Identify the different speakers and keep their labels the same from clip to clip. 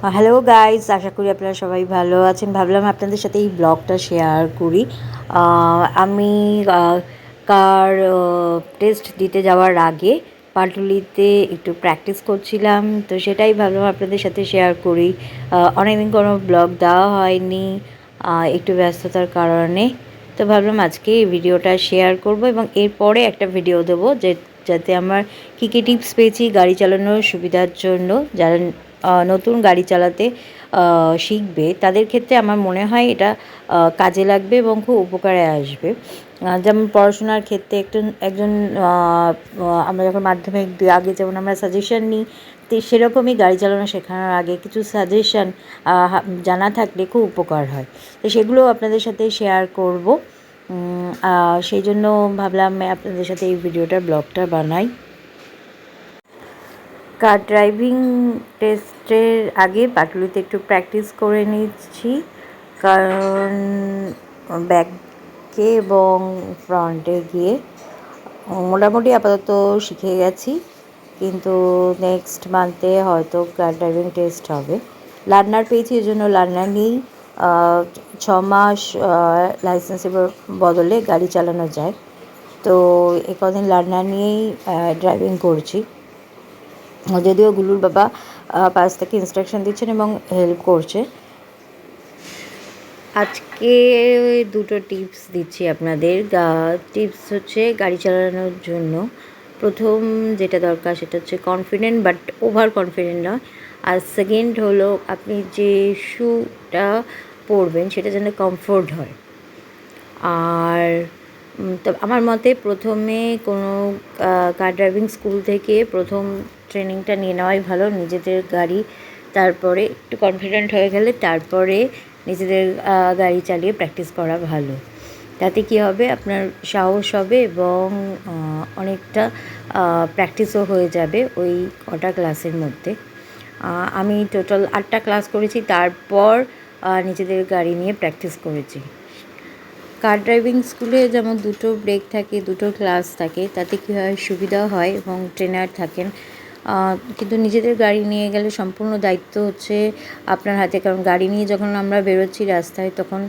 Speaker 1: Hello guys, আশা করি আপনারা সবাই ভালো আছেন। ভাবলাম আপনাদের সাথে এই ব্লগটা শেয়ার করি। আমি কার টেস্ট দিতে যাওয়ার আগে পাটুলিতে একটু প্র্যাকটিস করছিলাম, তো সেটাই ভাবলাম আপনাদের সাথে শেয়ার করি। অনেকদিন কোনো ব্লগ দেওয়া হয়নি একটু ব্যস্ততার কারণে, তো ভাবলাম আজকে এই ভিডিওটা শেয়ার করব এবং এরপরে একটা ভিডিও দেবো যাতে আমার কী কী টিপস পেয়েছি গাড়ি চালানোর সুবিধার জন্য। যারা নতুন গাড়ি চালাতে শিখবে তাদের ক্ষেত্রে আমার মনে হয় এটা কাজে লাগবে এবং খুব উপকারে আসবে। যেমন পড়াশোনার ক্ষেত্রে একজন আমরা যখন মাধ্যমিক দিই আগে যেমন আমরা সাজেশন নিই, তো সেরকমই গাড়ি চালানো শেখানোর আগে কিছু সাজেশন জানা থাকলে খুব উপকার হয়। তো সেগুলো আপনাদের সাথে শেয়ার করব। সেই জন্য ভাবলাম আপনাদের সাথে এই ব্লগটা বানাই। কার ড্রাইভিং টেস্টের আগে পাটুলিতে একটু প্র্যাকটিস করে নিচ্ছি, কারণ ব্যাকে এবং ফ্রন্টে গিয়ে মোটামুটি আপাতত শিখে গেছি, কিন্তু নেক্সট মান্থে হয়তো কার ড্রাইভিং টেস্ট হবে। লার্নার পেয়েছি, এই জন্য লার্নার নিয়েই 6 মাস লাইসেন্সের বদলে গাড়ি চালানো যায়। তো কদিন লার্নার নিয়েই ড্রাইভিং করছি, যদিও গুলুর বাবা পাশ থেকে ইনস্ট্রাকশন দিচ্ছেন এবং হেল্প করছে। আজকে দুটো টিপস দিচ্ছি আপনাদের। টিপস হচ্ছে গাড়ি চালানোর জন্য প্রথম যেটা দরকার সেটা হচ্ছে কনফিডেন্ট, বাট ওভার কনফিডেন্ট নয়। আর সেকেন্ড হলো আপনি যে শ্যুটা পরবেন সেটা যেন কমফোর্ট হয়। আর তো আমার মতে প্রথমে কোনো কার ড্রাইভিং স্কুল থেকে প্রথম ট্রেনিংটা নিয়ে নেওয়াই ভালো, নিজেদের গাড়ি। তারপরে একটু কনফিডেন্ট হয়ে গেলে তারপরে নিজেদের গাড়ি চালিয়ে প্র্যাকটিস করা ভালো। তাতে কী হবে, আপনার সাহস হবে এবং অনেকটা প্র্যাকটিসও হয়ে যাবে ওই কটা ক্লাসের মধ্যে। আমি টোটাল 8টা ক্লাস করেছি, তারপর নিজেদের গাড়ি নিয়ে প্র্যাকটিস করেছি। কার ড্রাইভিং স্কুলে যেমন দুটো ব্রেক থাকে, দুটো ক্লাস থাকে, তাতে কী হয় সুবিধা হয় এবং ট্রেনার থাকেন। কিন্তু নিজেদের গাড়ি নিয়ে গেলে সম্পূর্ণ দায়িত্ব হচ্ছে আপনার হাতে, কারণ গাড়ি নিয়ে যখন আমরা বেরোচ্ছি রাস্তায় তখন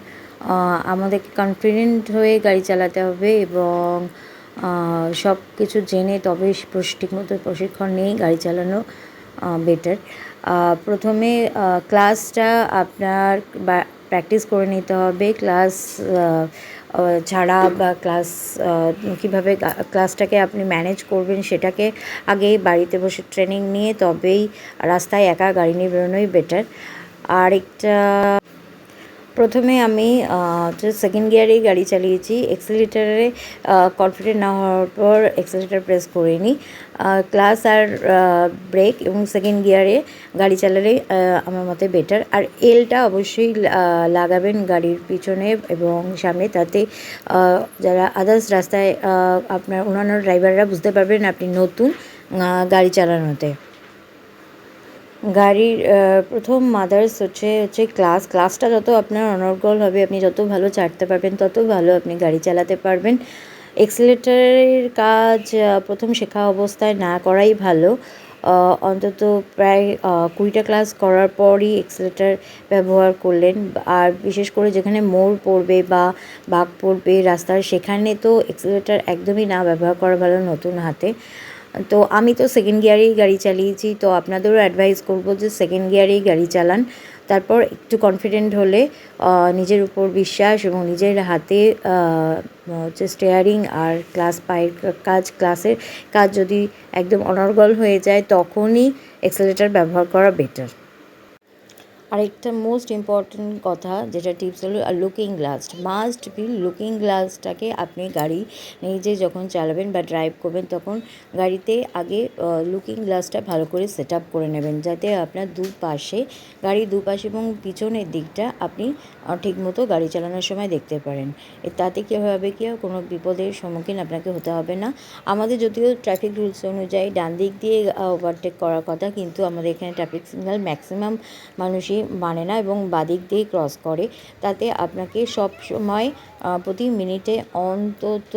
Speaker 1: আমাদেরকে কনফিডেন্ট হয়ে গাড়ি চালাতে হবে এবং সব কিছু জেনে তবে ঠিকমতো প্রশিক্ষণ নিয়েই গাড়ি চালানো বেটার। প্রথমে ক্লাসটা আপনার প্র্যাকটিস করে নিতে হবে। ক্লাস ছাড়া বা ক্লাস কীভাবে ক্লাসটাকে আপনি ম্যানেজ করবেন সেটাকে আগে বাড়িতে বসে ট্রেনিং নিয়ে তবেই রাস্তায় একা গাড়ি নিয়ে বেরোনোই বেটার। আরেকটা, প্রথমে আমি সেকেন্ড গিয়ারেই গাড়ি চালিয়েছি। এক্সেলেটারে কনফিডেন্ট না হওয়ার পর এক্সেলেটার প্রেস করিনি। ক্লাস আর ব্রেক এবং সেকেন্ড গিয়ারে গাড়ি চালালে আমার মতে বেটার। আর এলটা অবশ্যই লাগাবেন গাড়ির পিছনে এবং সামনে, তাতে যারা আদার্স রাস্তায় আপনার অন্যান্য ড্রাইভাররা বুঝতে পারবেন আপনি নতুন গাড়ি চালানোতে। গাড়ির প্রথম মাদার্স হচ্ছে ক্লাসটা যত আপনার অনর্গল হবে, আপনি যত ভালো ছাড়তে পারবেন তত ভালো আপনি গাড়ি চালাতে পারবেন। এক্সেলেটারের কাজ প্রথম শেখা অবস্থায় না করাই ভালো। অন্তত প্রায় 20টা ক্লাস করার পরই এক্সেলেটার ব্যবহার করলেন। আর বিশেষ করে যেখানে মোড় পড়বে বা বাঁক পড়বে রাস্তার, সেখানে তো এক্সেলেটার একদমই না ব্যবহার করা ভালো নতুন হাতে। তো আমি তো সেকেন্ড গিয়ারেই গাড়ি চালিয়েছি, তো আপনাদেরও অ্যাডভাইস করব যে সেকেন্ড গিয়ারেই গাড়ি চালান। তারপর একটু কনফিডেন্ট হলে নিজের উপর বিশ্বাস এবং নিজের হাতে হচ্ছে স্টিয়ারিং আর ক্লাসের কাজ যদি একদম অনর্গল হয়ে যায় তখনই এক্সেলেটার ব্যবহার করা বেটার। আরেকটা মোস্ট ইম্পর্ট্যান্ট কথা যেটা টিপস হলো looking glass must be. Looking গ্লাসটাকে আপনি গাড়ি নিজে যখন চালাবেন বা ড্রাইভ করবেন তখন গাড়িতে আগে লুকিং গ্লাসটা ভালো করে সেট আপ করে নেবেন, যাতে আপনার গাড়ির দুপাশে এবং পিছনের দিকটা আপনি ঠিকমতো গাড়ি চালানোর সময় দেখতে পারেন। তাতে কী হবে, কোনো বিপদের সম্মুখীন আপনাকে হতে হবে না। আমাদের যদিও ট্রাফিক রুলস অনুযায়ী ডান দিক দিয়ে ওভারটেক করার কথা, কিন্তু আমাদের এখানে ট্রাফিক সিগন্যাল ম্যাক্সিমাম মানুষই মানে না এবং বাদিক দিয়ে ক্রস করে। তাতে আপনাকে সব সময় প্রতি মিনিটে অন্তত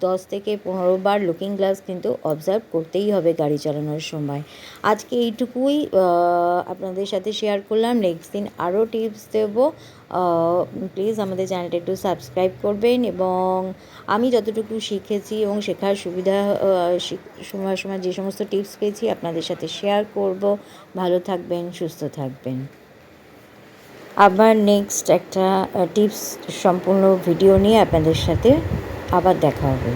Speaker 1: 10 থেকে 15 বার লুকিং গ্লাস কিন্তু অবজার্ভ করতেই হবে গাড়ি চালানোর সময়। আজকে এইটুকুই আপনাদের সাথে শেয়ার করলাম। নেক্সট দিন আরও টিপস দেবো। প্লিজ আমাদের চ্যানেলটা একটু সাবস্ক্রাইব করবেন, এবং আমি যতটুকু শিখেছি এবং শেখার সুবিধা সময় সময় যে সমস্ত টিপস পেয়েছি আপনাদের সাথে শেয়ার করব। ভালো থাকবেন, সুস্থ থাকবেন। আবার নেক্সট একটা টিপস সম্পূর্ণ ভিডিও নিয়ে আপনাদের সাথে আবার দেখা হবে।